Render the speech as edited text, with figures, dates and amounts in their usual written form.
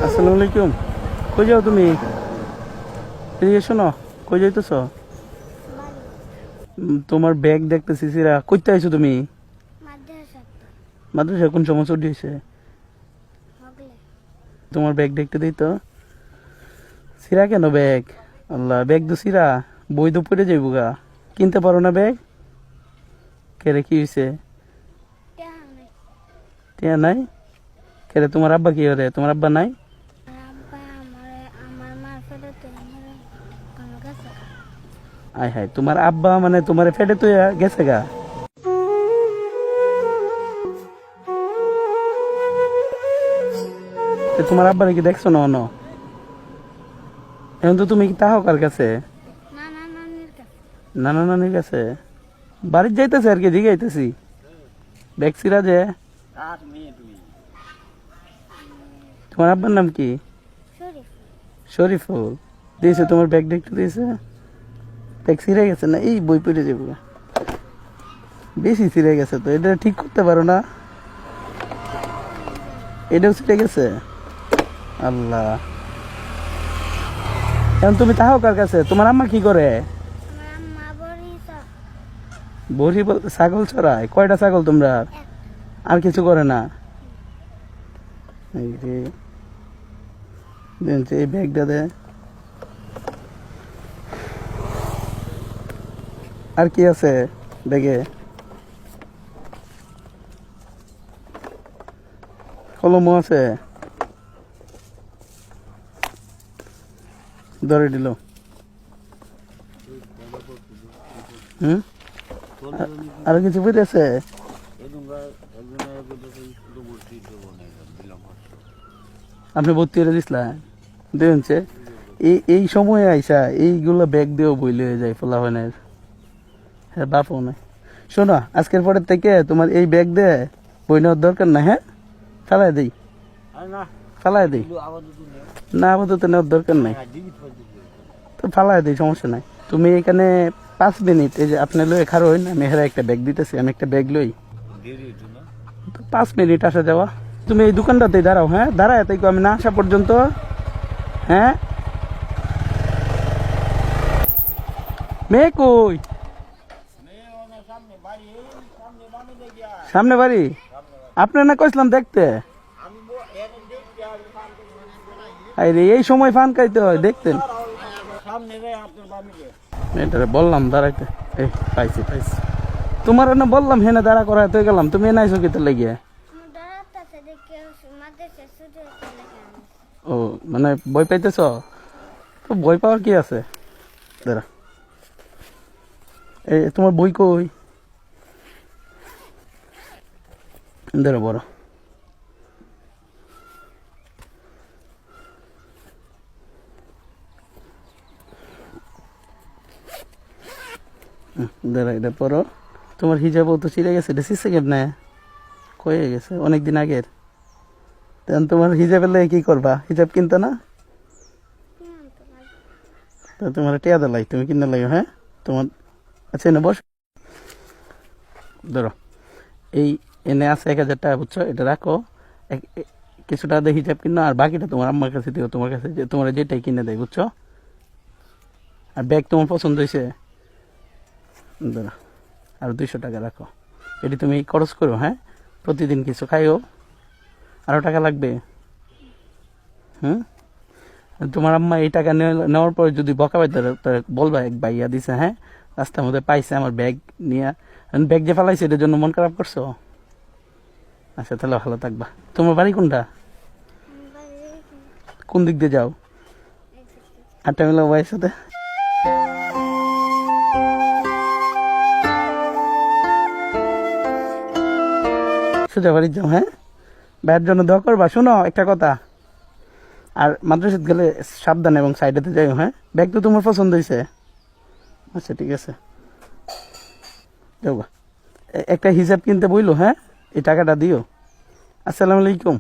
আসসালামু আলাইকুম। কই যাও তুমি? এদিকে শোনো, কই যাইতেছ? তোমার ব্যাগ দেখতেছি সিরা। কইতে আইছো তুমি? মাদ্রাসা কোন সময় ছুটি হয়েছে? তোমার ব্যাগ দেখতে দিই তো। সিরা কেন ব্যাগ? আল্লাহ, ব্যাগ তো সিরা। বই তো পড়ে যাইব গা। কিনতে পারো না ব্যাগ? কেরে কি হয়েছে? টিয়া নাই? কেরে তোমার আব্বা কি করে? তোমার আব্বা নাই? আয় হায়, তোমার আব্বা মানে তোমার ফেটে তো গেছে গা। তোমার আব্বারে কি দেখছো না অন? এখন তো তুমি কি তাহো কার কাছে? নানা নানির কাছে। বাড়ির যাইতেছে আর কি, জিগাইতেছি। ব্যাগ সিরা যে। তোমার আব্বার নাম কি? শরীফুল। দিয়েছে তোমার ব্যাগ দেখতে দিয়েছে। ব্যাগ ছিঁড়ে গেছে না? এই বই পড়ে যাবো। বেশি ছিঁড়ে গেছে তো, এটা ঠিক করতে পারো না? এটাও ছিঁড়ে গেছে। আল্লাহ, এখন তুমি তাহো কার কাছে? তোমার আম্মা কি করে? বড়ি বলতে ছাগল চড়ায়? কয়টা ছাগল তোমরা? আর কিছু করে না? এই যে এই ব্যাগটা দে। আর কি আছে ব্যাগে? কলমও আছে। ধরে দিল। আর কিছু বুঝেছে? আপনি ভর্তি হয়ে দিছিলেন? দেখছে এই সময় আইসা এইগুলো ব্যাগ দিয়েও বইলে হয়ে যায় ফলাফলের। হ্যাঁ, বাপও নাই। শোনো, আজকের পরের থেকে তোমার এই ব্যাগ দিয়ে বই নেওয়ার দরকার না। হ্যাঁ, ফালাই দিই। ফালাই দিই না, আপাতত নেওয়ার দরকার নাই তো, ফালাই দিই, সমস্যা নাই। তুমি এখানে 5 মিনিট এই যে আপনি লই খারো হই না, মেহেরা একটা ব্যাগ দিতেছি, আমি একটা ব্যাগ লই। 5 মিনিট আসা যাওয়া। তুমি এই দোকানটাতেই দাঁড়াও। হ্যাঁ, দাঁড়ায় তাই আমি না আসা পর্যন্ত। হ্যাঁ, মেয়ে কই? সামনে বাড়ি? আপনার না কইছিলাম দেখতে। আরে এই সময় ফান খাইতে হয়, দেখতেন। এটারে বললাম দাঁড়াইতে। এই পাইছি পাইছি। তোমার না বললাম হেনে দাঁড়া করাইতে গেলাম, তুমি এনাইছো কিতে লাগিয়ে? ও, মানে বই পাইতেছ তো? বই পাওয়ার কি আছে? দাঁড়া, এই তোমার বই কই? দাঁড়া বড়। দাঁড়া, এটা পড়ো। তোমার হিজাবও তো ছিঁড়ে গেছে, এটা সিসে কেমনে কয়ে গেছে অনেকদিন আগের। তখন তোমার হিজাবের লাগে কি করবা? হিজাব কিনতে না? তা তোমার টিয়া দেলাই, তুমি কিনে লাগে। হ্যাঁ, তোমার আচ্ছা এনে বস। ধরো, এই এনে আছে 1000 টাকা, বুঝছো? এটা রাখো। কিছু টাকা দিয়ে হিজাব কিনো, আর বাকিটা তোমার আম্মার কাছে দিও, তোমার কাছে যে তোমার যেটাই কিনে দেয়, বুঝছো? আর ব্যাগ তোমার পছন্দ হয়েছে? ধরো, আর 200 টাকা রাখো। এটি তুমি খরচ করো। হ্যাঁ, প্রতিদিন কিছু খাইও। আরো টাকা লাগবে? হুম, তোমার আম্মা এই টাকা নেওয়ার পরে যদি বকা পাই বলবা এক ভাইয়া দিছে। হ্যাঁ, রাস্তার মধ্যে পাইছে আমার ব্যাগ নিয়ে। ব্যাগ যে ফেলাইছে এটার জন্য মন খারাপ করছো? আচ্ছা, তাহলে ভালো থাকবা। তোমার বাড়ি কোনটা? কোন দিক দিয়ে যাও? আটটা মেলা ভাইয়ের সাথে। সোজা বাড়ি যাও। হ্যাঁ, ভাইয়ের জন্য দোয়া করবা। শোনো একটা কথা, আর মাদ্রাসাত গেলে সাবধান এবং সাইডেতে যাইও। হ্যাঁ, ব্যাগ তো তোমার পছন্দ হয়েছে। আচ্ছা, ঠিক আছে, যাও। একটা হিসাব কিনতে বইলো। হ্যাঁ, এই টাকাটা দিও। আসসালামু আলাইকুম।